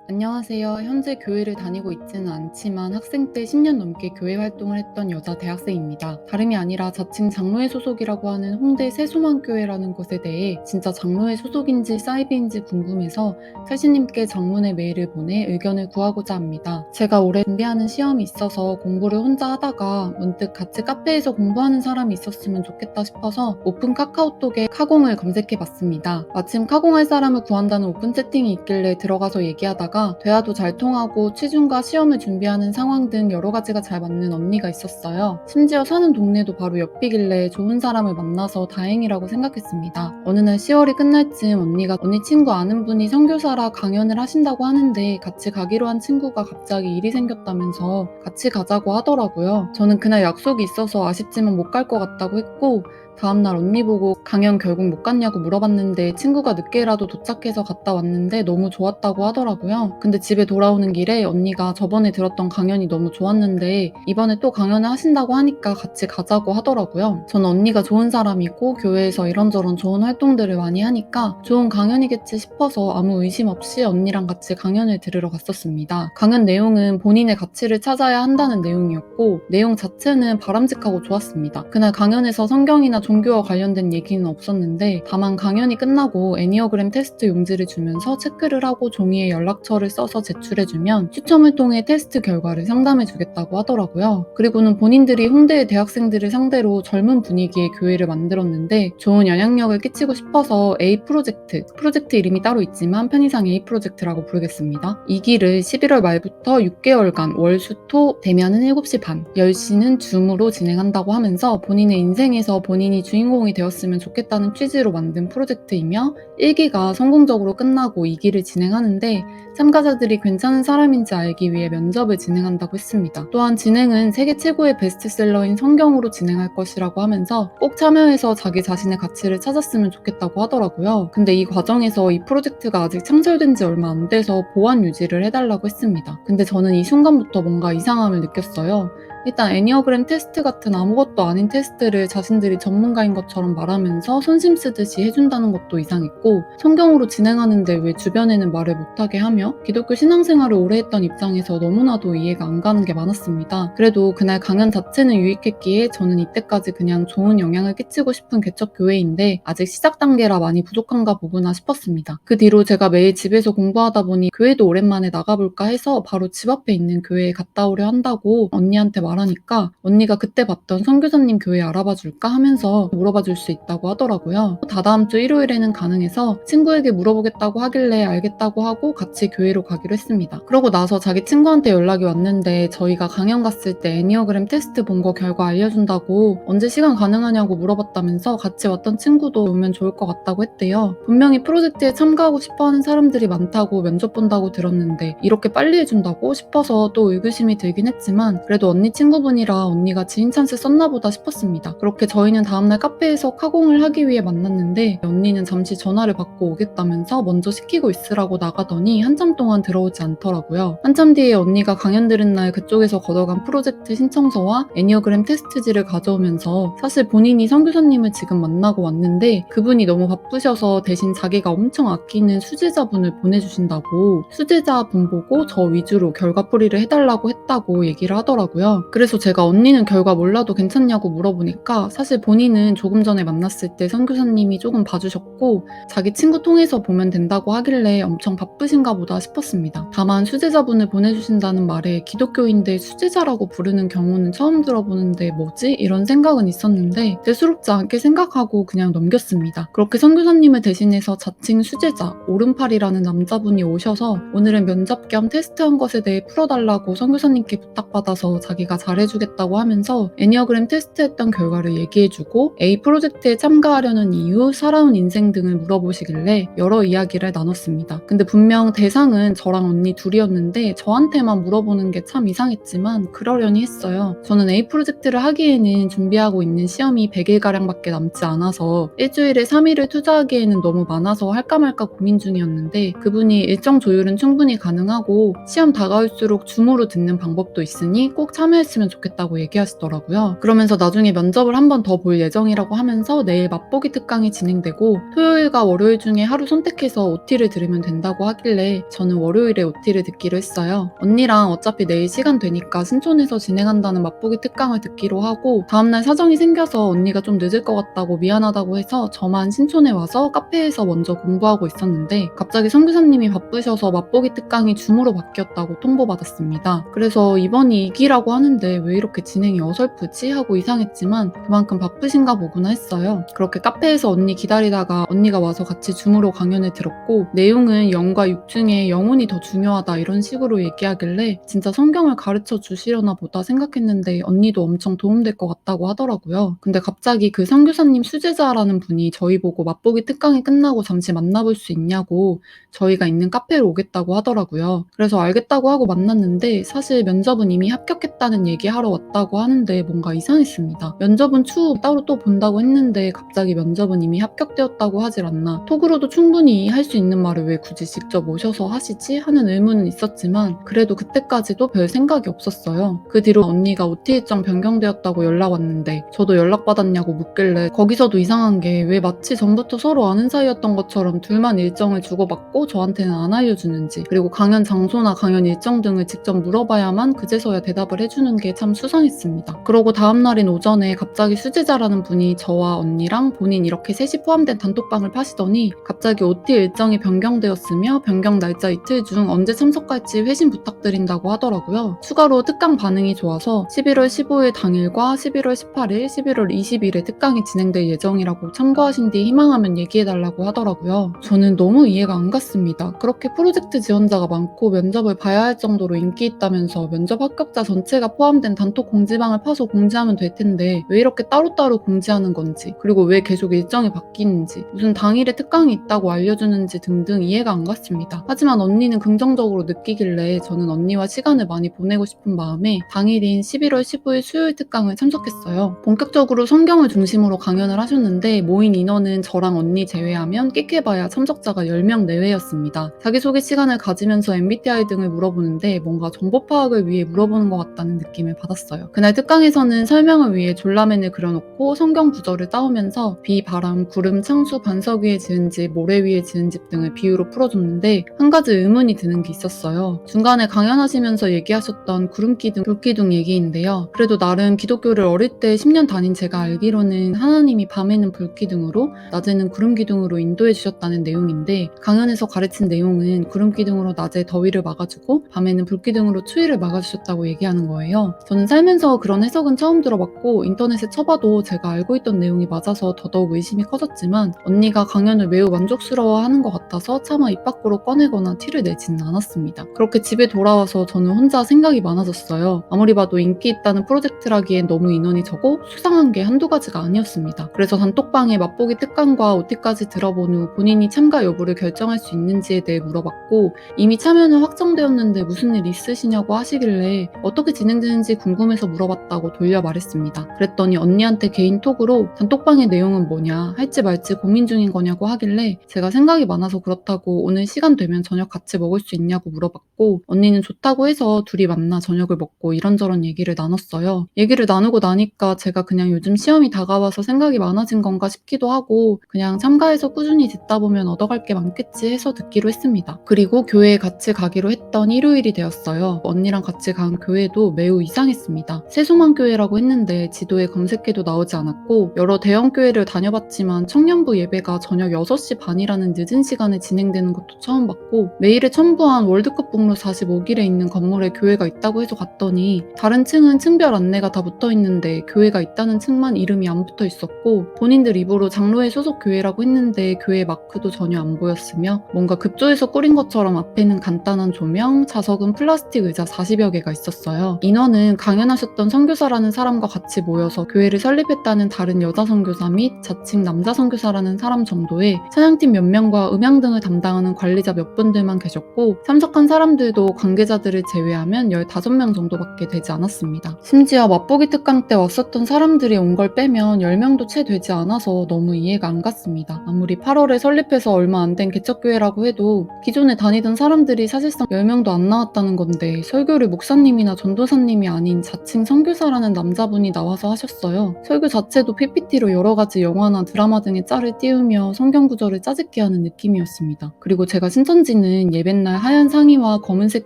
안녕하세요. 현재 교회를 다니고 있지는 않지만 학생 때 10년 넘게 교회 활동을 했던 여자 대학생입니다. 다름이 아니라 자칭 장로회 소속이라고 하는 홍대 새소망교회라는 곳에 대해 진짜 장로회 소속인지 사이비인지 궁금해서 설신님께 장문의 메일을 보내 의견을 구하고자 합니다. 제가 올해 준비하는 시험이 있어서 공부를 혼자 하다가 문득 같이 카페에서 공부하는 사람이 있었으면 좋겠다 싶어서 오픈 카카오톡에 카공을 검색해봤습니다. 마침 카공할 사람을 구한다는 오픈 채팅이 있길래 들어가서 얘기하다가 대화도 잘 통하고 취준과 시험을 준비하는 상황 등 여러 가지가 잘 맞는 언니가 있었어요. 심지어 사는 동네도 바로 옆이길래 좋은 사람을 만나서 다행이라고 생각했습니다. 어느 날 10월이 끝날 쯤 언니가 언니 친구 아는 분이 선교사라 강연을 하신다고 하는데 같이 가기로 한 친구가 갑자기 일이 생겼다면서 같이 가자고 하더라고요. 저는 그날 약속이 있어서 아쉽지만 못 갈 것 같다고 했고 다음날 언니 보고 강연 결국 못 갔냐고 물어봤는데 친구가 늦게라도 도착해서 갔다 왔는데 너무 좋았다고 하더라고요. 근데 집에 돌아오는 길에 언니가 저번에 들었던 강연이 너무 좋았는데 이번에 또 강연을 하신다고 하니까 같이 가자고 하더라고요. 저는 언니가 좋은 사람이고 교회에서 이런저런 좋은 활동들을 많이 하니까 좋은 강연이겠지 싶어서 아무 의심 없이 언니랑 같이 강연을 들으러 갔었습니다. 강연 내용은 본인의 가치를 찾아야 한다는 내용이었고 내용 자체는 바람직하고 좋았습니다. 그날 강연에서 성경이나 종교와 관련된 얘기는 없었는데 다만 강연이 끝나고 애니어그램 테스트 용지를 주면서 체크를 하고 종이에 연락처를 써서 제출해주면 추첨을 통해 테스트 결과를 상담해주겠다고 하더라고요. 그리고는 본인들이 홍대의 대학생들을 상대로 젊은 분위기의 교회를 만들었는데 좋은 영향력을 끼치고 싶어서 A 프로젝트 이름이 따로 있지만 편의상 A 프로젝트라고 부르겠습니다. 이 길을 11월 말부터 6개월간 월, 수, 토 되면은 7시 반, 10시는 줌으로 진행한다고 하면서 본인의 인생에서 본인이 주인공이 되었으면 좋겠다는 취지로 만든 프로젝트이며 1기가 성공적으로 끝나고 2기를 진행하는데 참가자들이 괜찮은 사람인지 알기 위해 면접을 진행한다고 했습니다. 또한 진행은 세계 최고의 베스트셀러인 성경으로 진행할 것이라고 하면서 꼭 참여해서 자기 자신의 가치를 찾았으면 좋겠다고 하더라고요. 근데 이 과정에서 이 프로젝트가 아직 창설된 지 얼마 안 돼서 보안 유지를 해달라고 했습니다. 근데 저는 이 순간부터 뭔가 이상함을 느꼈어요. 일단 애니어그램 테스트 같은 아무것도 아닌 테스트를 자신들이 전문가인 것처럼 말하면서 손심 쓰듯이 해준다는 것도 이상했고 성경으로 진행하는데 왜 주변에는 말을 못하게 하며 기독교 신앙생활을 오래 했던 입장에서 너무나도 이해가 안 가는 게 많았습니다. 그래도 그날 강연 자체는 유익했기에 저는 이때까지 그냥 좋은 영향을 끼치고 싶은 개척 교회인데 아직 시작 단계라 많이 부족한가 보구나 싶었습니다. 그 뒤로 제가 매일 집에서 공부하다 보니 교회도 오랜만에 나가볼까 해서 바로 집 앞에 있는 교회에 갔다 오려 한다고 언니한테 말하니까 언니가 그때 봤던 선교사님 교회 알아봐 줄까 하면서 물어봐 줄 수 있다고 하더라고요. 다다음 주 일요일에는 가능해서 친구에게 물어보겠다고 하길래 알겠다고 하고 같이 교회로 가기로 했습니다. 그러고 나서 자기 친구한테 연락이 왔는데 저희가 강연 갔을 때 애니어그램 테스트 본 거 결과 알려준다고 언제 시간 가능하냐고 물어봤다면서 같이 왔던 친구도 오면 좋을 것 같다고 했대요. 분명히 프로젝트에 참가하고 싶어하는 사람들이 많다고 면접 본다고 들었는데 이렇게 빨리 해준다고 싶어서 또 의구심이 들긴 했지만 그래도 언니 친구분이라 언니가 지인 찬스 썼나 보다 싶었습니다. 그렇게 저희는 다음날 카페에서 카공을 하기 위해 만났는데 언니는 잠시 전화를 받고 오겠다면서 먼저 시키고 있으라고 나가더니 한참 동안 들어오지 않더라고요. 한참 뒤에 언니가 강연 들은 날 그쪽에서 걷어간 프로젝트 신청서와 애니어그램 테스트지를 가져오면서 사실 본인이 선교사님을 지금 만나고 왔는데 그분이 너무 바쁘셔서 대신 자기가 엄청 아끼는 수제자분을 보내주신다고 수제자분 보고 저 위주로 결과풀이를 해달라고 했다고 얘기를 하더라고요. 그래서 제가 언니는 결과 몰라도 괜찮냐고 물어보니까 사실 본인은 조금 전에 만났을 때 선교사님이 조금 봐주셨고 자기 친구 통해서 보면 된다고 하길래 엄청 바쁘신가 보다 싶었습니다. 다만 수제자분을 보내주신다는 말에 기독교인들 수제자라고 부르는 경우는 처음 들어보는데 뭐지? 이런 생각은 있었는데 대수롭지 않게 생각하고 그냥 넘겼습니다. 그렇게 선교사님을 대신해서 자칭 수제자 오른팔이라는 남자분이 오셔서 오늘은 면접 겸 테스트한 것에 대해 풀어달라고 선교사님께 부탁받아서 자기가 잘해주겠다고 하면서 애니어그램 테스트했던 결과를 얘기해주고 A 프로젝트에 참가하려는 이유, 살아온 인생 등을 물어보시길래 여러 이야기를 나눴습니다. 근데 분명 대상은 저랑 언니 둘이었는데 저한테만 물어보는 게 참 이상했지만 그러려니 했어요. 저는 A 프로젝트를 하기에는 준비하고 있는 시험이 100일가량밖에 남지 않아서 일주일에 3일을 투자하기에는 너무 많아서 할까 말까 고민 중이었는데 그분이 일정 조율은 충분히 가능하고 시험 다가올수록 줌으로 듣는 방법도 있으니 꼭 참여했으면 해줬으면 좋겠다고 얘기하시더라고요. 그러면서 나중에 면접을 한 번 더 볼 예정이라고 하면서 내일 맛보기 특강이 진행되고 토요일과 월요일 중에 하루 선택해서 OT를 들으면 된다고 하길래 저는 월요일에 OT를 듣기로 했어요. 언니랑 어차피 내일 시간 되니까 신촌에서 진행한다는 맛보기 특강을 듣기로 하고 다음날 사정이 생겨서 언니가 좀 늦을 것 같다고 미안하다고 해서 저만 신촌에 와서 카페에서 먼저 공부하고 있었는데 갑자기 선교사님이 바쁘셔서 맛보기 특강이 줌으로 바뀌었다고 통보받았습니다. 그래서 이번이 2기라고 하는데 왜 이렇게 진행이 어설프지 하고 이상했지만 그만큼 바쁘신가 보구나 했어요. 그렇게 카페에서 언니 기다리다가 언니가 와서 같이 줌으로 강연을 들었고 내용은 0과 6 중에 영혼이 더 중요하다 이런 식으로 얘기하길래 진짜 성경을 가르쳐 주시려나 보다 생각했는데 언니도 엄청 도움될 것 같다고 하더라고요. 근데 갑자기 그 선교사님 수제자라는 분이 저희 보고 맛보기 특강이 끝나고 잠시 만나볼 수 있냐고 저희가 있는 카페로 오겠다고 하더라고요. 그래서 알겠다고 하고 만났는데 사실 면접은 이미 합격했다는 얘기하러 왔다고 하는데 뭔가 이상했습니다. 면접은 추후 따로 또 본다고 했는데 갑자기 면접은 이미 합격되었다고 하질 않나. 톡으로도 충분히 할 수 있는 말을 왜 굳이 직접 오셔서 하시지? 하는 의문은 있었지만 그래도 그때까지도 별 생각이 없었어요. 그 뒤로 언니가 OT 일정 변경되었다고 연락 왔는데 저도 연락받았냐고 묻길래 거기서도 이상한 게 왜 마치 전부터 서로 아는 사이였던 것처럼 둘만 일정을 주고받고 저한테는 안 알려주는지 그리고 강연 장소나 강연 일정 등을 직접 물어봐야만 그제서야 대답을 해주는 게 참 수상했습니다. 그러고 다음날인 오전에 갑자기 수제자라는 분이 저와 언니랑 본인 이렇게 셋이 포함된 단톡방을 파시더니 갑자기 OT 일정이 변경되었으며 변경 날짜 이틀 중 언제 참석할지 회신 부탁드린다고 하더라고요. 추가로 특강 반응이 좋아서 11월 15일 당일과 11월 18일, 11월 20일에 특강이 진행될 예정이라고 참고하신 뒤 희망하면 얘기해달라고 하더라고요. 저는 너무 이해가 안 갔습니다. 그렇게 프로젝트 지원자가 많고 면접을 봐야 할 정도로 인기 있다면서 면접 합격자 전체가 포함된 단톡 공지방을 파서 공지하면 될 텐데 왜 이렇게 따로따로 공지하는 건지 그리고 왜 계속 일정이 바뀌는지 무슨 당일에 특강이 있다고 알려주는지 등등 이해가 안 갔습니다. 하지만 언니는 긍정적으로 느끼길래 저는 언니와 시간을 많이 보내고 싶은 마음에 당일인 11월 15일 수요일 특강을 참석했어요. 본격적으로 성경을 중심으로 강연을 하셨는데 모인 인원은 저랑 언니 제외하면 끽해봐야 참석자가 10명 내외였습니다. 자기소개 시간을 가지면서 MBTI 등을 물어보는데 뭔가 정보 파악을 위해 물어보는 것 같다는 느낌을 받았어요. 그날 특강에서는 설명을 위해 졸라맨을 그려놓고 성경 구절을 따오면서 비, 바람, 구름, 창수, 반석 위에 지은 집, 모래 위에 지은 집 등을 비유로 풀어줬는데 한 가지 의문이 드는 게 있었어요. 중간에 강연하시면서 얘기하셨던 구름기둥, 불기둥 얘기인데요. 그래도 나름 기독교를 어릴 때 10년 다닌 제가 알기로는 하나님이 밤에는 불기둥으로 낮에는 구름기둥으로 인도해 주셨다는 내용인데 강연에서 가르친 내용은 구름기둥으로 낮에 더위를 막아주고 밤에는 불기둥으로 추위를 막아주셨다고 얘기하는 거예요. 저는 살면서 그런 해석은 처음 들어봤고 인터넷에 쳐봐도 제가 알고 있던 내용이 맞아서 더더욱 의심이 커졌지만 언니가 강연을 매우 만족스러워하는 것 같아서 차마 입 밖으로 꺼내거나 티를 내지는 않았습니다. 그렇게 집에 돌아와서 저는 혼자 생각이 많아졌어요. 아무리 봐도 인기 있다는 프로젝트라기엔 너무 인원이 적고 수상한 게 한두 가지가 아니었습니다. 그래서 단톡방에 맛보기 특강과 OT까지 들어본 후 본인이 참가 여부를 결정할 수 있는지에 대해 물어봤고 이미 참여는 확정되었는데 무슨 일 있으시냐고 하시길래 어떻게 진행되는지 궁금해서 물어봤다고 돌려 말했습니다. 그랬더니 언니한테 개인 톡으로 단톡방의 내용은 뭐냐 할지 말지 고민 중인 거냐고 하길래 제가 생각이 많아서 그렇다고 오늘 시간 되면 저녁 같이 먹을 수 있냐고 물어봤고 언니는 좋다고 해서 둘이 만나 저녁을 먹고 이런저런 얘기를 나눴어요. 얘기를 나누고 나니까 제가 그냥 요즘 시험이 다가와서 생각이 많아진 건가 싶기도 하고 그냥 참가해서 꾸준히 듣다 보면 얻어갈 게 많겠지 해서 듣기로 했습니다. 그리고 교회에 같이 가기로 했던 일요일이 되었어요. 언니랑 같이 간 교회도 매우 이상했습니다. 세수만교회라고 했는데 지도에 검색해도 나오지 않았고 여러 대형 교회를 다녀봤지만 청년부 예배가 저녁 6시 반이라는 늦은 시간에 진행되는 것도 처음 봤고 매일에 첨부한 월드컵 북로 45길에 있는 건물에 교회가 있다고 해서 갔더니 다른 층은 층별 안내가 다 붙어있는데 교회가 있다는 층만 이름이 안 붙어 있었고 본인들 입으로 장로회 소속 교회라고 했는데 교회 마크도 전혀 안 보였으며 뭔가 급조해서 꾸린 것처럼 앞에는 간단한 조명, 좌석은 플라스틱 의자 40여 개가 있었어요. 인원은 강연하셨던 선교사라는 사람과 같이 모여서 교회를 설립했다는 다른 여자 선교사 및 자칭 남자 선교사라는 사람 정도에 찬양팀 몇 명과 음향 등을 담당하는 관리자 몇 분들만 계셨고 참석한 사람들도 관계자들을 제외하면 15명 정도밖에 되지 않았습니다. 심지어 맛보기 특강 때 왔었던 사람들이 온 걸 빼면 10명도 채 되지 않아서 너무 이해가 안 갔습니다. 아무리 8월에 설립해서 얼마 안 된 개척교회라고 해도 기존에 다니던 사람들이 사실상 10명도 안 나왔다는 건데 설교를 목사님이나 전도사님이 선교사님이 아닌 자칭 선교사라는 남자분이 나와서 하셨어요. 설교 자체도 PPT로 여러 가지 영화나 드라마 등의 짤을 띄우며 성경 구절을 짜집기 하는 느낌이었습니다. 그리고 제가 신천지는 예배날 하얀 상의와 검은색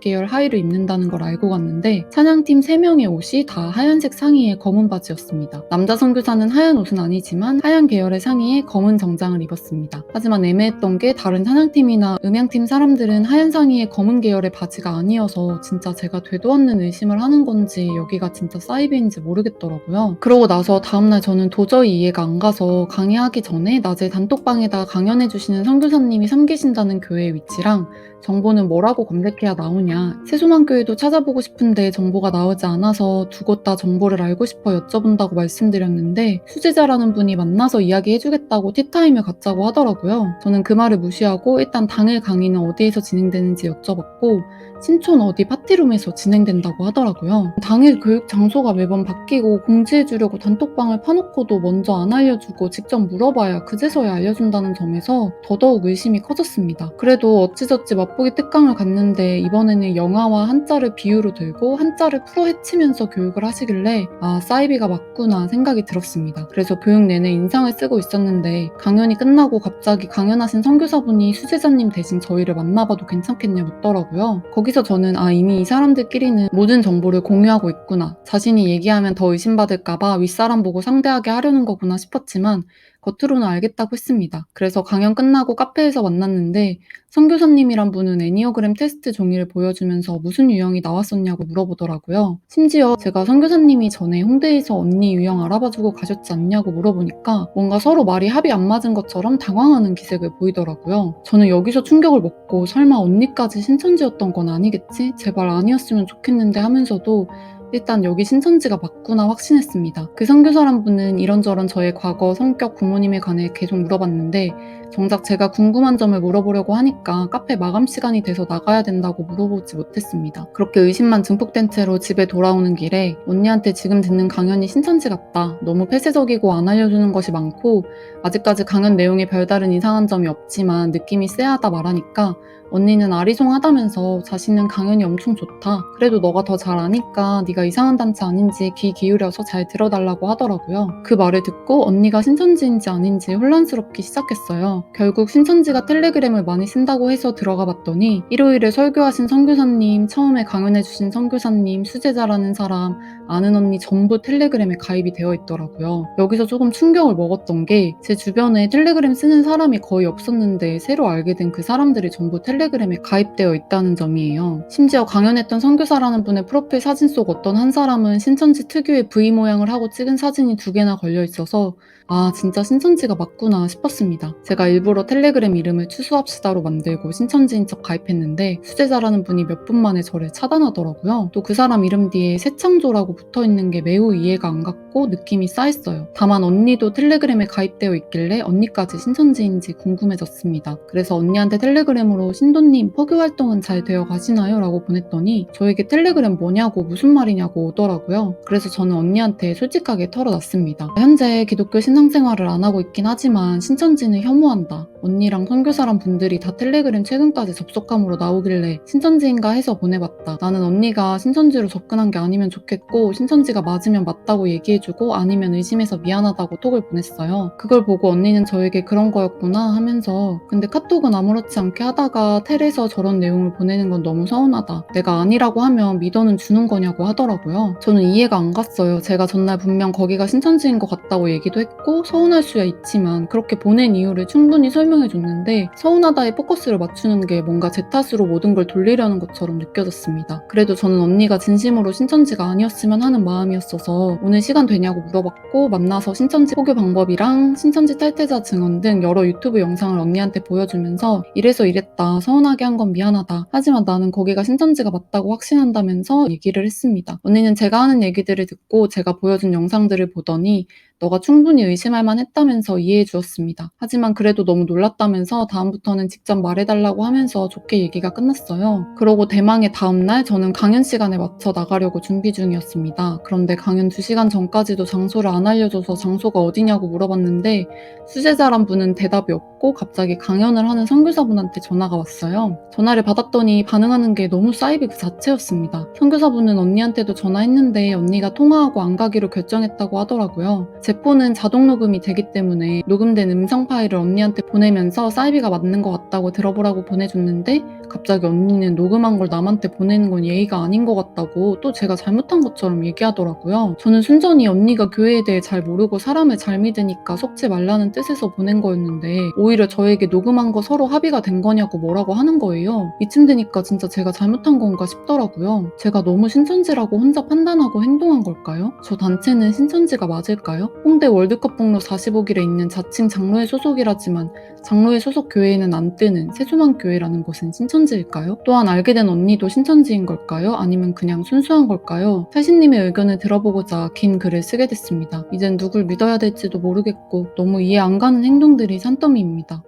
계열 하의를 입는다는 걸 알고 갔는데 찬양팀 3명의 옷이 다 하얀색 상의에 검은 바지였습니다. 남자 선교사는 하얀 옷은 아니지만 하얀 계열의 상의에 검은 정장을 입었습니다. 하지만 애매했던 게 다른 찬양팀이나 음향팀 사람들은 하얀 상의에 검은 계열의 바지가 아니어서 진짜 제가 되도 않는 의심을 하는 건지 여기가 진짜 사이비인지 모르겠더라고요. 그러고 나서 다음날 저는 도저히 이해가 안 가서 강의하기 전에 낮에 단톡방에다 강연해주시는 선교사님이 섬기신다는 교회의 위치랑 정보는 뭐라고 검색해야 나오냐, 세수만교회도 찾아보고 싶은데 정보가 나오지 않아서 두 곳 다 정보를 알고 싶어 여쭤본다고 말씀드렸는데 수제자라는 분이 만나서 이야기해주겠다고 티타임을 갖자고 하더라고요. 저는 그 말을 무시하고 일단 당일 강의는 어디에서 진행되는지 여쭤봤고 신촌 어디 파티룸에서 진행된다고 하더라고요. 당일 교육 장소가 매번 바뀌고 공지해주려고 단톡방을 파놓고도 먼저 안 알려주고 직접 물어봐야 그제서야 알려준다는 점에서 더더욱 의심이 커졌습니다. 그래도 어찌저찌 맛보기 특강을 갔는데 이번에는 영화와 한자를 비유로 들고 한자를 풀어 헤치면서 교육을 하시길래 아, 사이비가 맞구나 생각이 들었습니다. 그래서 교육 내내 인상을 쓰고 있었는데 강연이 끝나고 갑자기 강연하신 선교사분이 수제자님 대신 저희를 만나봐도 괜찮겠냐 묻더라고요. 거기서 저는 아, 이미 이 사람들끼리는 모든 정보를 공유하고 있구나, 자신이 얘기하면 더 의심받을까봐 윗사람 보고 상대하게 하려는 거구나 싶었지만 겉으로는 알겠다고 했습니다. 그래서 강연 끝나고 카페에서 만났는데 선교사님이란 분은 애니어그램 테스트 종이를 보여주면서 무슨 유형이 나왔었냐고 물어보더라고요. 심지어 제가 선교사님이 전에 홍대에서 언니 유형 알아봐주고 가셨지 않냐고 물어보니까 뭔가 서로 말이 합이 안 맞은 것처럼 당황하는 기색을 보이더라고요. 저는 여기서 충격을 먹고 설마 언니까지 신천지였던 건 아니겠지? 제발 아니었으면 좋겠는데 하면서도 일단 여기 신천지가 맞구나 확신했습니다. 그 선교사란 분은 이런저런 저의 과거, 성격, 부모님에 관해 계속 물어봤는데 정작 제가 궁금한 점을 물어보려고 하니까 카페 마감 시간이 돼서 나가야 된다고 물어보지 못했습니다. 그렇게 의심만 증폭된 채로 집에 돌아오는 길에 언니한테 지금 듣는 강연이 신천지 같다, 너무 폐쇄적이고 안 알려주는 것이 많고 아직까지 강연 내용에 별다른 이상한 점이 없지만 느낌이 쎄하다 말하니까 언니는 아리송하다면서 자신은 강연이 엄청 좋다, 그래도 너가 더 잘 아니까 네가 이상한 단체 아닌지 귀 기울여서 잘 들어달라고 하더라고요. 그 말을 듣고 언니가 신천지인지 아닌지 혼란스럽기 시작했어요. 결국 신천지가 텔레그램을 많이 쓴다고 해서 들어가 봤더니 일요일에 설교하신 선교사님, 처음에 강연해주신 선교사님, 수제자라는 사람, 아는 언니 전부 텔레그램에 가입이 되어 있더라고요. 여기서 조금 충격을 먹었던 게 제 주변에 텔레그램 쓰는 사람이 거의 없었는데 새로 알게 된 그 사람들이 전부 텔레그램에 가입되어 있다는 점이에요. 심지어 강연했던 선교사라는 분의 프로필 사진 속 어떤 한 사람은 신천지 특유의 V 모양을 하고 찍은 사진이 2개나 걸려 있어서 아, 진짜 신천지가 맞구나 싶었습니다. 제가 일부러 텔레그램 이름을 추수합시다로 만들고 신천지인 척 가입했는데 수제자라는 분이 몇 분 만에 저를 차단하더라고요. 또 그 사람 이름 뒤에 새창조라고 붙어있는 게 매우 이해가 안 갔고 느낌이 싸했어요. 다만 언니도 텔레그램에 가입되어 있길래 언니까지 신천지인지 궁금해졌습니다. 그래서 언니한테 텔레그램으로 신도님 포교 활동은 잘 되어 가시나요? 라고 보냈더니 저에게 텔레그램 뭐냐고 무슨 말이냐고 오더라고요. 그래서 저는 언니한테 솔직하게 털어놨습니다. 현재 기독교 신앙생활을 안 하고 있긴 하지만 신천지는 혐오한다. 언니랑 선교사란 분들이 다 텔레그램 최근까지 접속함으로 나오길래 신천지인가 해서 보내봤다. 나는 언니가 신천지로 접근한 게 아니면 좋겠고 신천지가 맞으면 맞다고 얘기해주고 아니면 의심해서 미안하다고 톡을 보냈어요. 그걸 보고 언니는 저에게 그런 거였구나 하면서 근데 카톡은 아무렇지 않게 하다가 텔에서 저런 내용을 보내는 건 너무 서운하다, 내가 아니라고 하면 미더는 주는 거냐고 하더라고요. 저는 이해가 안 갔어요. 제가 전날 분명 거기가 신천지인 것 같다고 얘기도 했고 서운할 수야 있지만 그렇게 보낸 이유를 충분히 설명해줬는데 서운하다에 포커스를 맞추는 게 뭔가 제 탓으로 모든 걸 돌리려는 것처럼 느껴졌습니다. 그래도 저는 언니가 진심으로 신천지가 아니었으면 하는 마음이었어서 오늘 시간 되냐고 물어봤고 만나서 신천지 포교 방법이랑 신천지 탈퇴자 증언 등 여러 유튜브 영상을 언니한테 보여주면서 이래서 이랬다, 서운하게 한 건 미안하다, 하지만 나는 거기가 신천지가 맞다고 확신한다면서 얘기를 했습니다. 언니는 제가 하는 얘기들을 듣고 제가 보여준 영상들을 보더니 너가 충분히 의심할 만했다면서 이해해 주었습니다. 하지만 그래도 너무 놀랐다면서 다음부터는 직접 말해달라고 하면서 좋게 얘기가 끝났어요. 그러고 대망의 다음날 저는 강연 시간에 맞춰 나가려고 준비 중이었습니다. 그런데 강연 2시간 전까지도 장소를 안 알려줘서 장소가 어디냐고 물어봤는데 수제자란 분은 대답이 없고 갑자기 강연을 하는 선교사분한테 전화가 왔어요. 전화를 받았더니 반응하는 게 너무 사이비 그 자체였습니다. 선교사분은 언니한테도 전화했는데 언니가 통화하고 안 가기로 결정했다고 하더라고요. 제 폰은 자동 녹음이 되기 때문에 녹음된 음성 파일을 언니한테 보내면서 사이비가 맞는 것 같다고 들어보라고 보내줬는데 갑자기 언니는 녹음한 걸 남한테 보내는 건 예의가 아닌 것 같다고 또 제가 잘못한 것처럼 얘기하더라고요. 저는 순전히 언니가 교회에 대해 잘 모르고 사람을 잘 믿으니까 속지 말라는 뜻에서 보낸 거였는데 오히려 저에게 녹음한 거 서로 합의가 된 거냐고 뭐라고 하는 거예요. 이쯤 되니까 진짜 제가 잘못한 건가 싶더라고요. 제가 너무 신천지라고 혼자 판단하고 행동한 걸까요? 저 단체는 신천지가 맞을까요? 홍대 월드컵 북로 45길에 있는 자칭 장로회 소속이라지만 장로회 소속 교회에는 안 뜨는 세수만 교회라는 곳은 신천지일까요? 또한 알게 된 언니도 신천지인 걸까요? 아니면 그냥 순수한 걸까요? 태신님의 의견을 들어보고자 긴 글을 쓰게 됐습니다. 이젠 누굴 믿어야 될지도 모르겠고 너무 이해 안 가는 행동들이 산더미입니다.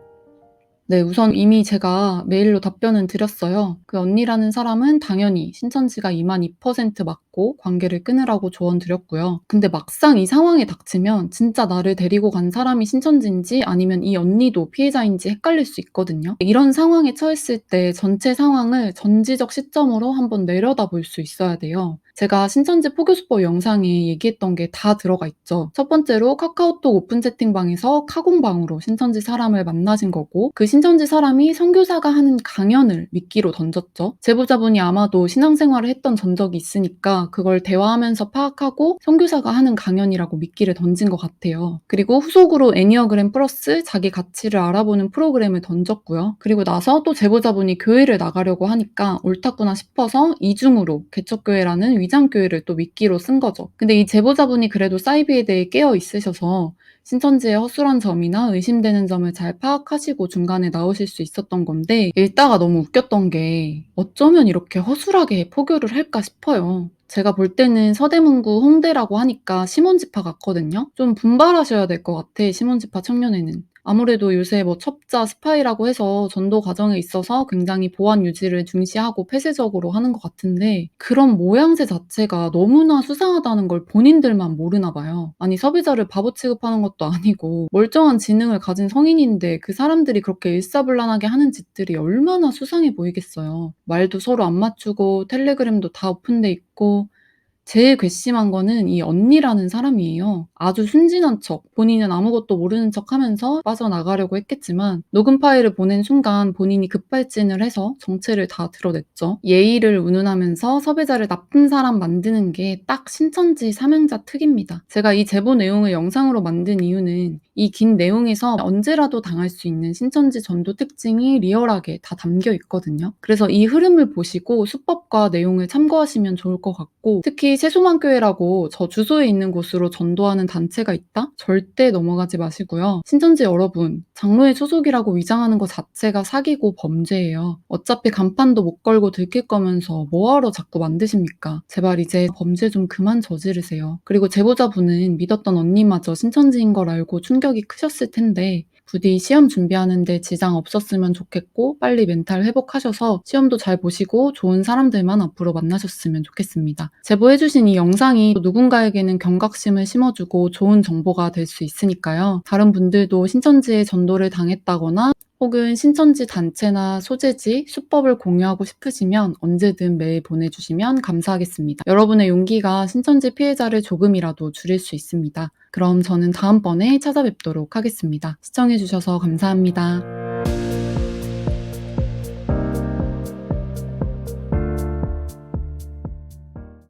네, 우선 이미 제가 메일로 답변은 드렸어요. 그 언니라는 사람은 당연히 신천지가 202% 맞고 관계를 끊으라고 조언 드렸고요. 근데 막상 이 상황에 닥치면 진짜 나를 데리고 간 사람이 신천지인지 아니면 이 언니도 피해자인지 헷갈릴 수 있거든요. 이런 상황에 처했을 때 전체 상황을 전지적 시점으로 한번 내려다볼 수 있어야 돼요. 제가 신천지 포교수법 영상에 얘기했던 게 다 들어가 있죠. 첫 번째로 카카오톡 오픈 채팅방에서 카공방으로 신천지 사람을 만나신 거고 그 신천지 사람이 선교사가 하는 강연을 미끼로 던졌죠. 제보자분이 아마도 신앙생활을 했던 전적이 있으니까 그걸 대화하면서 파악하고 선교사가 하는 강연이라고 미끼를 던진 것 같아요. 그리고 후속으로 애니어그램 플러스 자기 가치를 알아보는 프로그램을 던졌고요. 그리고 나서 또 제보자분이 교회를 나가려고 하니까 옳았구나 싶어서 이중으로 개척교회라는 위장교회를 또 미끼로 쓴 거죠. 근데 이 제보자분이 그래도 사이비에 대해 깨어 있으셔서 신천지의 허술한 점이나 의심되는 점을 잘 파악하시고 중간에 나오실 수 있었던 건데 읽다가 너무 웃겼던 게 어쩌면 이렇게 허술하게 포교를 할까 싶어요. 제가 볼 때는 서대문구 홍대라고 하니까 시몬지파 같거든요. 좀 분발하셔야 될 것 같아, 시몬지파 청년회는. 아무래도 요새 뭐 첩자, 스파이라고 해서 전도 과정에 있어서 굉장히 보안 유지를 중시하고 폐쇄적으로 하는 것 같은데 그런 모양새 자체가 너무나 수상하다는 걸 본인들만 모르나 봐요. 아니 섭외자를 바보 취급하는 것도 아니고 멀쩡한 지능을 가진 성인인데 그 사람들이 그렇게 일사불란하게 하는 짓들이 얼마나 수상해 보이겠어요. 말도 서로 안 맞추고 텔레그램도 다 오픈돼 있고 제일 괘씸한 거는 이 언니라는 사람이에요. 아주 순진한 척, 본인은 아무것도 모르는 척하면서 빠져나가려고 했겠지만 녹음 파일을 보낸 순간 본인이 급발진을 해서 정체를 다 드러냈죠. 예의를 운운하면서 섭외자를 나쁜 사람 만드는 게 딱 신천지 사명자 특입니다. 제가 이 제보 내용을 영상으로 만든 이유는 이 긴 내용에서 언제라도 당할 수 있는 신천지 전도 특징이 리얼하게 다 담겨 있거든요. 그래서 이 흐름을 보시고 수법과 내용을 참고하시면 좋을 것 같고 특히 세수만교회라고 저 주소에 있는 곳으로 전도하는 단체가 있다? 절대 넘어가지 마시고요. 신천지 여러분, 장로회 소속이라고 위장하는 것 자체가 사기고 범죄예요. 어차피 간판도 못 걸고 들킬 거면서 뭐하러 자꾸 만드십니까? 제발 이제 범죄 좀 그만 저지르세요. 그리고 제보자분은 믿었던 언니마저 신천지인 걸 알고 충격이 크셨을 텐데 부디 시험 준비하는데 지장 없었으면 좋겠고 빨리 멘탈 회복하셔서 시험도 잘 보시고 좋은 사람들만 앞으로 만나셨으면 좋겠습니다. 제보해주신 이 영상이 누군가에게는 경각심을 심어주고 좋은 정보가 될 수 있으니까요. 다른 분들도 신천지에 전도를 당했다거나 혹은 신천지 단체나 소재지, 수법을 공유하고 싶으시면 언제든 메일 보내주시면 감사하겠습니다. 여러분의 용기가 신천지 피해자를 조금이라도 줄일 수 있습니다. 그럼 저는 다음번에 찾아뵙도록 하겠습니다. 시청해주셔서 감사합니다.